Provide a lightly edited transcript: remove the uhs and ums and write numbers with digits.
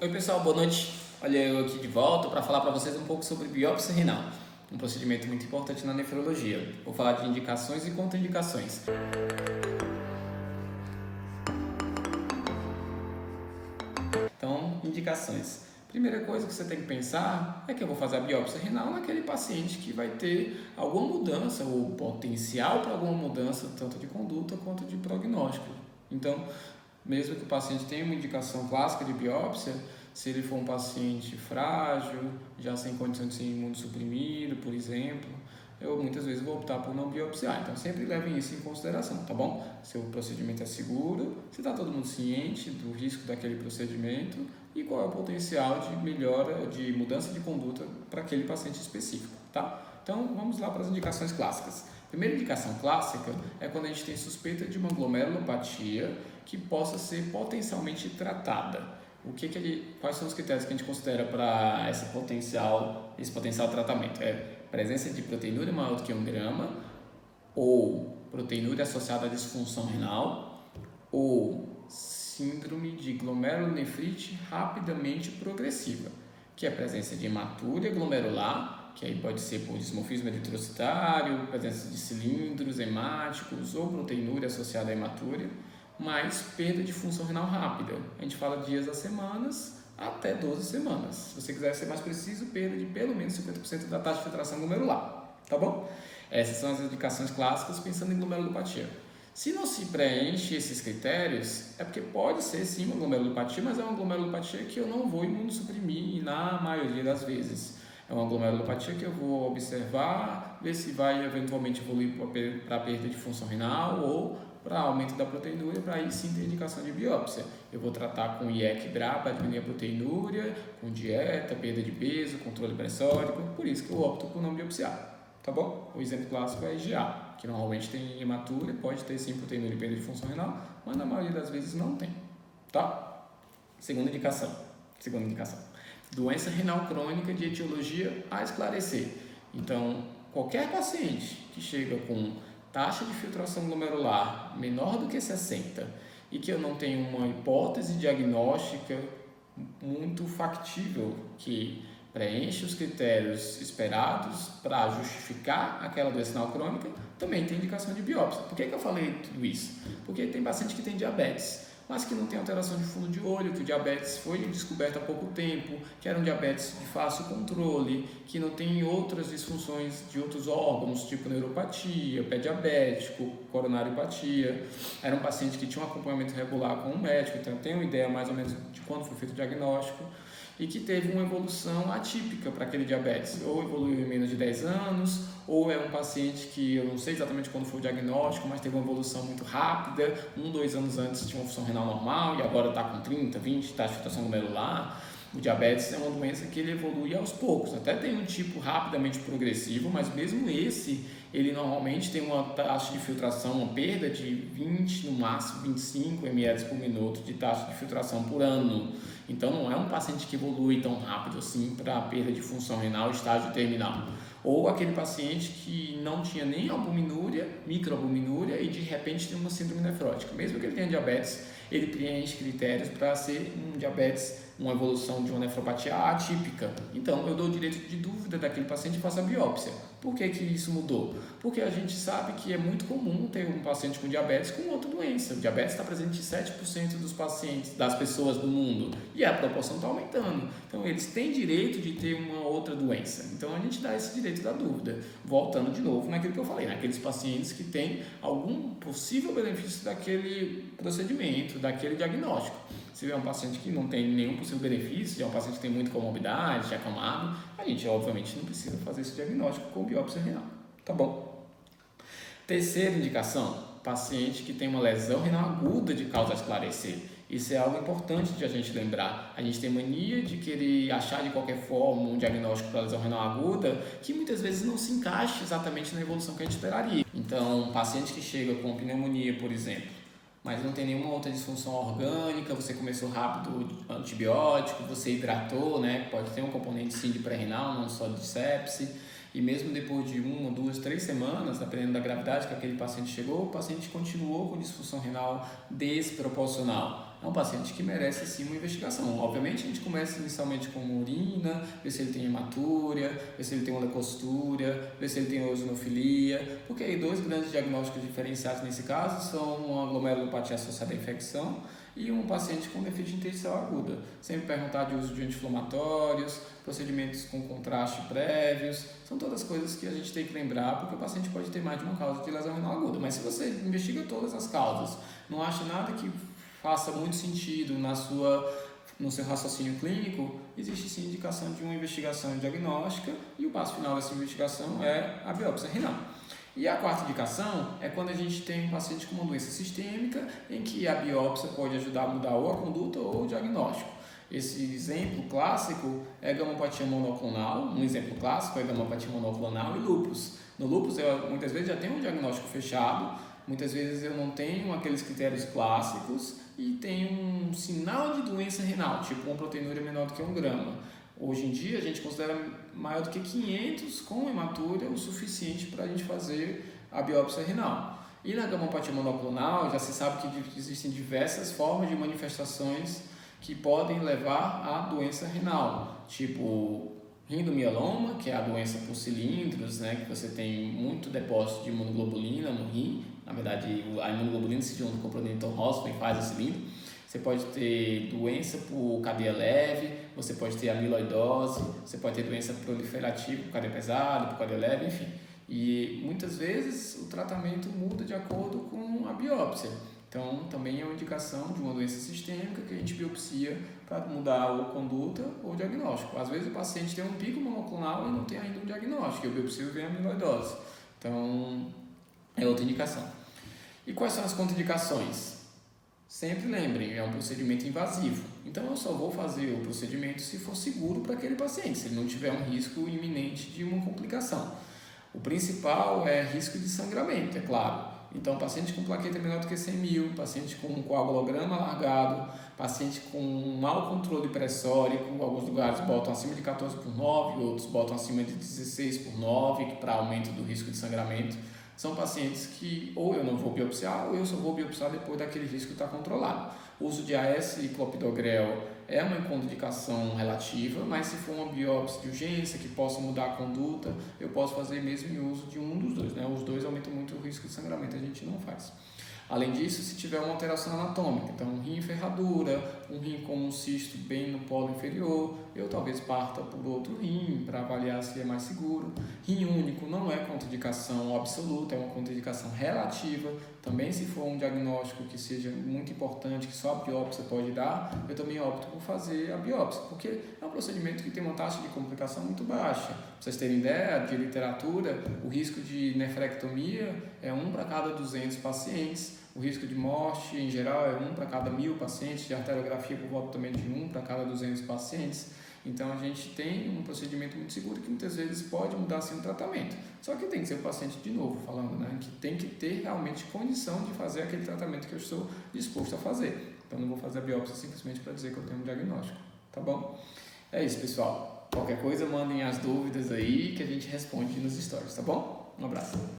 Oi pessoal, boa noite. Olha eu aqui de volta para falar para vocês um pouco sobre biópsia renal, um procedimento muito importante na nefrologia. Vou falar de indicações e contraindicações. Então, indicações. Primeira coisa que você tem que pensar é que eu vou fazer a biópsia renal naquele paciente que vai ter alguma mudança ou potencial para alguma mudança, tanto de conduta quanto de prognóstico. Então, mesmo que o paciente tenha uma indicação clássica de biópsia, se ele for um paciente frágil, já sem condição de ser imunossuprimido, por exemplo, eu muitas vezes vou optar por não biopsiar. Então, sempre levem isso em consideração, tá bom? Se o procedimento é seguro, se está todo mundo ciente do risco daquele procedimento e qual é o potencial de melhora, de mudança de conduta para aquele paciente específico, tá? Então, vamos lá para as indicações clássicas. A primeira indicação clássica é quando a gente tem suspeita de uma glomerulopatia que possa ser potencialmente tratada. Quais são os critérios que a gente considera para esse potencial tratamento? É presença de proteinúria maior do que 1 grama, ou proteinúria associada à disfunção renal, ou síndrome de glomerulonefrite rapidamente progressiva, que é a presença de hematúria glomerular, que aí pode ser por dismorfismo eritrocitário, presença de cilindros hemáticos ou proteinúria associada à hematúria, mais perda de função renal rápida. A gente fala dias a semanas até 12 semanas. Se você quiser ser mais preciso, perda de pelo menos 50% da taxa de filtração glomerular, tá bom? Essas são as indicações clássicas pensando em glomerulopatia. Se não se preenche esses critérios, é porque pode ser sim uma glomerulopatia, mas é uma glomerulopatia que eu não vou imunossuprimir na maioria das vezes. É uma glomerulopatia que eu vou observar, ver se vai eventualmente evoluir para perda de função renal ou para aumento da proteinúria, para aí sim ter indicação de biópsia. Eu vou tratar com IEC-BRA para diminuir a proteinúria, com dieta, perda de peso, controle pressórico, por isso que eu opto por não biopsiar, tá bom? O exemplo clássico é IgA, que normalmente tem hematúria, pode ter sim proteinúria e perda de função renal, mas na maioria das vezes não tem, tá? Segunda indicação. Doença renal crônica de etiologia a esclarecer. Então, qualquer paciente que chega com taxa de filtração glomerular menor do que 60 e que eu não tenho uma hipótese diagnóstica muito factível que preenche os critérios esperados para justificar aquela doença renal crônica, também tem indicação de biópsia. Por que eu falei tudo isso? Porque tem paciente que tem diabetes, mas que não tem alteração de fundo de olho, que o diabetes foi descoberto há pouco tempo, que era um diabetes de fácil controle, que não tem outras disfunções de outros órgãos, tipo neuropatia, pé diabético, coronariopatia. Era um paciente que tinha um acompanhamento regular com um médico, então eu tenho uma ideia mais ou menos de quando foi feito o diagnóstico, e que teve uma evolução atípica para aquele diabetes, ou evoluiu em menos de 10 anos, ou é um paciente que eu não sei exatamente quando foi o diagnóstico, mas teve uma evolução muito rápida, 2 anos antes tinha uma função renal normal e agora está com 30, 20, taxa de filtração glomerular. O diabetes é uma doença que ele evolui aos poucos, até tem um tipo rapidamente progressivo, mas mesmo esse, ele normalmente tem uma taxa de filtração, uma perda de 20, no máximo 25 ml por minuto de taxa de filtração por ano. Então não é um paciente que evolui tão rápido assim para a perda de função renal estágio terminal. Ou aquele paciente que não tinha nem albuminúria, microalbuminúria e de repente tem uma síndrome nefrótica. Mesmo que ele tenha diabetes, ele preenche critérios para ser um diabetes, uma evolução de uma nefropatia atípica. Então, eu dou o direito de dúvida daquele paciente e faço a biópsia. Por que isso mudou? Porque a gente sabe que é muito comum ter um paciente com diabetes com outra doença. O diabetes está presente em 7% dos pacientes, das pessoas do mundo, e a proporção está aumentando. Então, eles têm direito de ter uma outra doença. Então, a gente dá esse direito da dúvida. Voltando de novo naquilo que eu falei, naqueles pacientes que têm algum possível benefício daquele procedimento, daquele diagnóstico. Se é um paciente que não tem nenhum possível benefício, se é um paciente que tem muita comorbidade, já acamado, a gente obviamente não precisa fazer esse diagnóstico com biópsia renal, tá bom? Terceira indicação, paciente que tem uma lesão renal aguda de causa a esclarecer. Isso é algo importante de a gente lembrar. A gente tem mania de querer achar de qualquer forma um diagnóstico para lesão renal aguda que muitas vezes não se encaixa exatamente na evolução que a gente esperaria. Então, um paciente que chega com pneumonia, por exemplo, mas não tem nenhuma outra disfunção orgânica, você começou rápido antibiótico, você hidratou, né? Pode ter um componente sim de pré-renal, não só de sepse, e mesmo depois de 1, 2, 3 semanas, dependendo da gravidade que aquele paciente chegou, o paciente continuou com disfunção renal desproporcional. é um paciente que merece sim uma investigação. Obviamente a gente começa inicialmente com uma urina, ver se ele tem hematúria, ver se ele tem uma leucocitúria, ver se ele tem eosinofilia, porque aí dois grandes diagnósticos diferenciados nesse caso são uma glomerulopatia associada à infecção e um paciente com déficit intersticial aguda. Sempre perguntar de uso de anti-inflamatórios, procedimentos com contraste prévios, são todas coisas que a gente tem que lembrar, porque o paciente pode ter mais de uma causa de lesão renal aguda. Mas se você investiga todas as causas, não acha nada que faça muito sentido no seu raciocínio clínico, existe sim indicação de uma investigação diagnóstica e o passo final dessa investigação é a biópsia renal. E a quarta indicação é quando a gente tem um paciente com uma doença sistêmica em que a biópsia pode ajudar a mudar ou a conduta ou o diagnóstico. Esse exemplo clássico é a gamopatia monoclonal, um exemplo clássico é a gamopatia monoclonal e lúpus. No lúpus eu muitas vezes já tenho um diagnóstico fechado, muitas vezes eu não tenho aqueles critérios clássicos e tenho um sinal de doença renal, tipo uma proteinúria menor do que 1 grama. Hoje em dia a gente considera maior do que 500 com hematúria o suficiente para a gente fazer a biópsia renal. E na gamopatia monoclonal já se sabe que existem diversas formas de manifestações que podem levar à doença renal, tipo rindomieloma, que é a doença por cilindros, né, que você tem muito depósito de imunoglobulina no rim, na verdade a imunoglobulina se junta com o protein-tau e faz o cilindro. Você pode ter doença por cadeia leve, você pode ter amiloidose, você pode ter doença proliferativa por cadeia pesada, por cadeia leve, enfim. E muitas vezes o tratamento muda de acordo com a biópsia. Então, também é uma indicação de uma doença sistêmica que a gente biopsia para mudar ou conduta ou diagnóstico. Às vezes o paciente tem um pico monoclonal e não tem ainda um diagnóstico, eu biopsio e vejo amiloidose. Então, é outra indicação. E quais são as contraindicações? Sempre lembrem, é um procedimento invasivo. Então, eu só vou fazer o procedimento se for seguro para aquele paciente, se ele não tiver um risco iminente de uma complicação. O principal é risco de sangramento, é claro. Então, paciente com plaqueta menor do que 100 mil, paciente com um coagulograma alargado, paciente com um mau controle pressórico, alguns lugares botam acima de 14/9, outros botam acima de 16/9, para aumento do risco de sangramento. São pacientes que ou eu não vou biopsiar ou eu só vou biopsiar depois daquele risco estar controlado. O uso de AS e clopidogrel é uma contraindicação relativa, mas se for uma biópsia de urgência que possa mudar a conduta, eu posso fazer mesmo em uso de um dos dois, né? Os dois aumentam muito o risco de sangramento, a gente não faz. Além disso, se tiver uma alteração anatômica, então um rim em ferradura, um rim com um cisto bem no polo inferior, eu talvez parta por outro rim para avaliar se é mais seguro. Rim único não é contraindicação absoluta, é uma contraindicação relativa. Também se for um diagnóstico que seja muito importante, que só a biópsia pode dar, eu também opto por fazer a biópsia, porque é um procedimento que tem uma taxa de complicação muito baixa. Para vocês terem ideia de literatura, o risco de nefrectomia é 1 para cada 200 pacientes. O risco de morte, em geral, é 1 para cada 1.000 pacientes, de arteriografia por volta também de 1 para cada 200 pacientes. Então, a gente tem um procedimento muito seguro que muitas vezes pode mudar assim o tratamento. Só que tem que ser o paciente, de novo, falando, né, que tem que ter realmente condição de fazer aquele tratamento que eu estou disposto a fazer. Então, não vou fazer a biópsia simplesmente para dizer que eu tenho um diagnóstico, tá bom? É isso, pessoal. Qualquer coisa, mandem as dúvidas aí que a gente responde nos stories, tá bom? Um abraço.